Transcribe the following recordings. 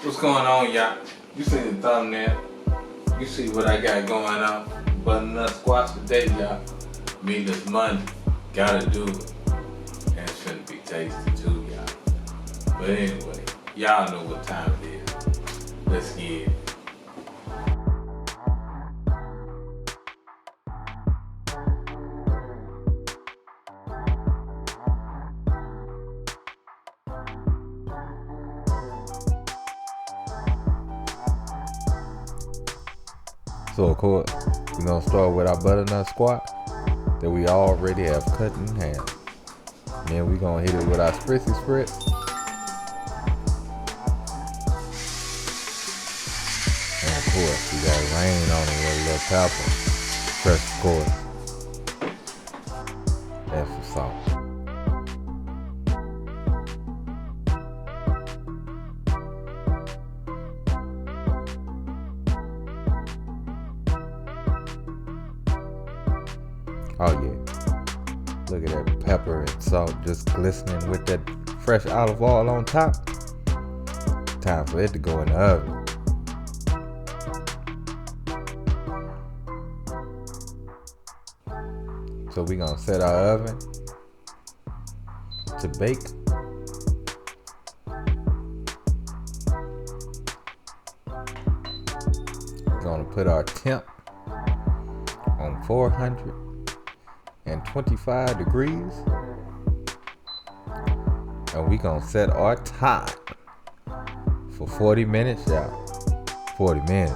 What's going on, y'all? You see the thumbnail. You see what I got going on. ButterNut Squash today, y'all. Me this Monday. Gotta do it. And it's finna be tasty too, y'all. But anyway, y'all know what time it is. Let's get it. So of course, we're gonna start with our butternut squash that we already have cut in half. Then we're gonna hit it with our spritzy spritz. And of course, we got rain on it with a little pepper. Fresh, of course. And some salt. Oh yeah, look at that pepper and salt just glistening with that fresh olive oil on top. Time for it to go in the oven. So we're gonna set our oven to bake. We're gonna put our temp on 425 degrees, and we gonna set our time for 40 minutes, y'all. 40 minutes.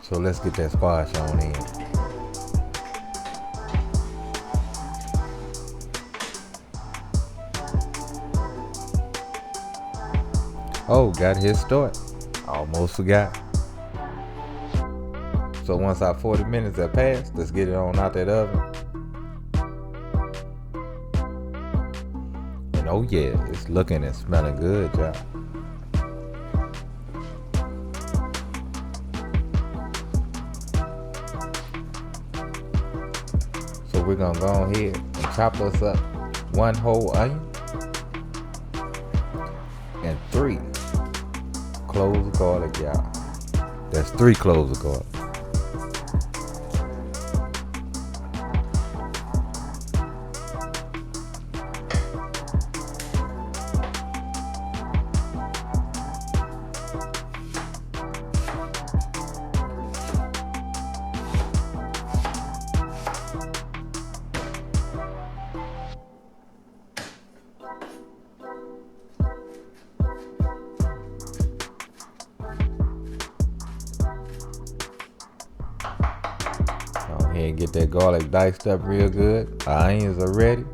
So let's get that squash on in. Oh, got his start. Almost forgot. So once our 40 minutes have passed, let's get it on out that oven. And oh yeah, it's looking and smelling good, y'all. So we're gonna go ahead and chop us up one whole onion and 3 cloves of garlic, y'all. That's 3 cloves of garlic. Go ahead and get that garlic diced up real good. Our onions are ready.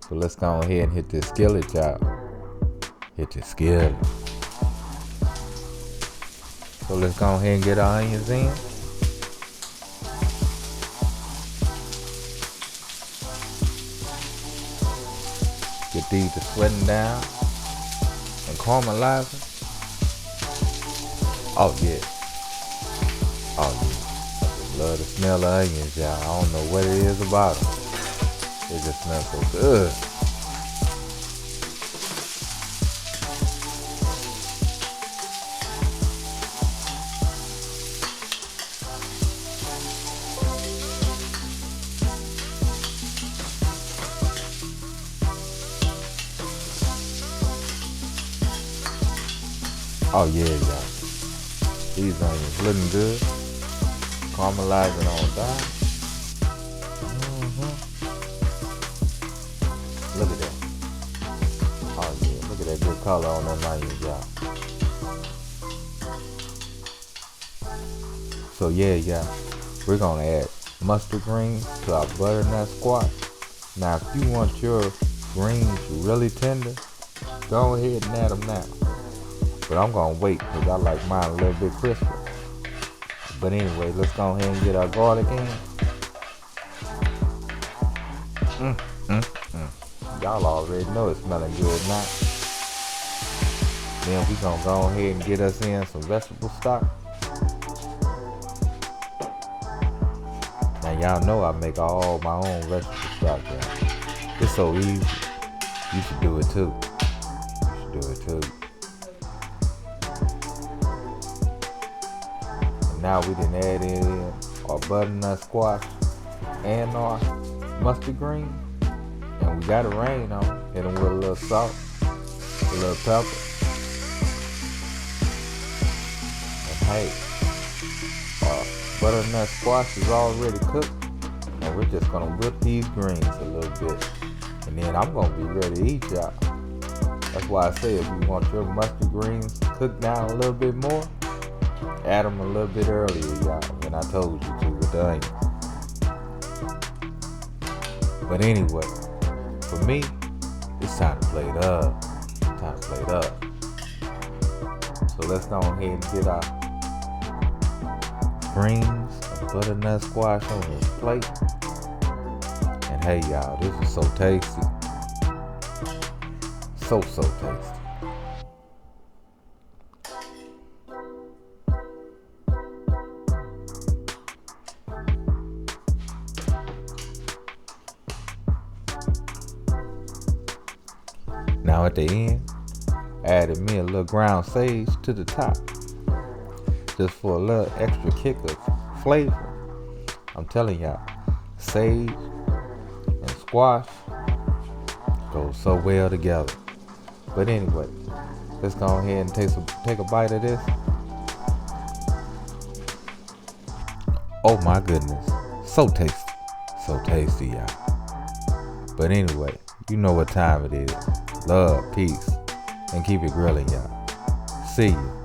So let's go ahead and hit this skillet, y'all. Hit the skillet. So let's go ahead and get our onions in. Get these to sweating down and caramelizing. Oh yeah. Oh yeah. Love the smell of onions, y'all. I don't know what it is about them. It just smells so good. Oh yeah, y'all. These onions looking good. Caramelizing on top. Look at that. Oh yeah, look at that good color on them onions, y'all. So yeah, we're gonna add mustard greens to our butternut squash. Now if you want your greens really tender, go ahead and add them now. But I'm gonna wait because I like mine a little bit crisper. But anyway, let's go ahead and get our garlic in. Y'all already know it's smelling good now. Then we gonna go ahead and get us in some vegetable stock. Now y'all know I make all my own vegetable stock, y'all. It's so easy. You should do it too. You should do it too. And now we done add in our butternut squash and our mustard green. And we got a rain on it. Hit them with a little salt, a little pepper. And hey, our butternut squash is already cooked. And we're just gonna whip these greens a little bit. And then I'm gonna be ready to eat, y'all. That's why I say if you want your mustard greens cooked down a little bit more, add them a little bit earlier, y'all, when I told you to with the onions. But anyway, for me, it's time to plate up. Time to plate up. So let's go ahead and get our greens and butternut squash on this plate. And hey y'all, this is so tasty. So tasty. Now at the end, added me a little ground sage to the top, just for a little extra kick of flavor. I'm telling y'all, sage and squash go so well together. But anyway, let's go ahead and take a bite of this. Oh my goodness, so tasty, y'all. But anyway, you know what time it is. Love, peace, and keep it grilling, y'all. See you.